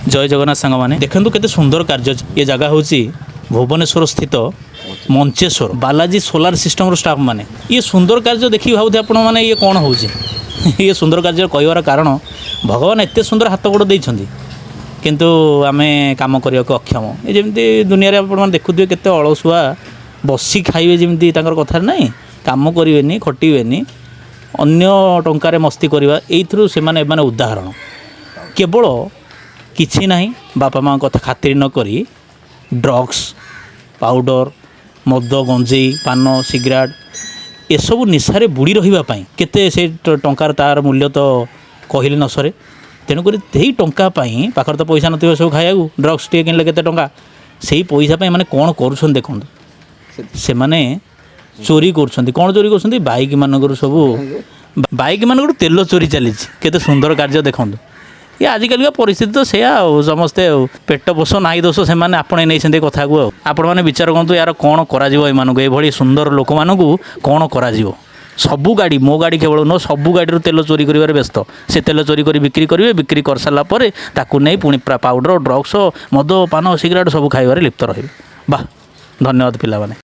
जय जगन्नाथ सांग मैंने देखो केते सुंदर कार्य ये जगह हूँ भुवनेश्वर स्थित Mancheswar Balaji solar system staff माने ये सुंदर कार्य देखिए भावुथे आपण मैंने ये कौन हो ये सुंदर कार्य कहबार कारण भगवान एत सुंदर हाथ गोड़ देइछंती किंतु आमे काम करने को अक्षम ये जमी दुनिया आप देखुए केते अलसुआ बसी खाइबे जमी कथार नहीं काम करेनि खटिबेनि अन्य टंकार मस्ती करवा एइथरु से माने उदाहरण केवल किछि नहीं बापा माँ कथा खातिर न करी ड्रग्स पाउडर मद गंजेई पान सिगरेट ये सब निशारे बुड़ी रही केते से टंकार तार मूल्य तो कहले न सरे तेणुक टंका पाखर तो पैसा नथिबो सब खाया ड्रग्स टे किनले केते टंका से पैसा माने कौन कर देखो से माने चोरी कर कौन चोरी कर बाइक मानक सब बाइक मानक तेल चोरी चली केते सुंदर कार्य देखो ये आजिकल का परिस्थिति तो से समस्ते पेट पोष नाई दोष से आपणे नहीं कथा को आपण मैंने विचार करूँ यार कौन कर सुंदर लोक मानू कौन कर सबू गाड़ी मो गाड़ी केवल न सबू गाड़ी तेल चोरी कर व्यस्त से तेल चोरी कर बिक्री करेंगे बिक्री कर सारा पर ताकू नहीं पुणी पाउडर ड्रग्स मद पान सिगरेट सब खाइबार लिप्त रही। वाह धन्यवाद पिला माने।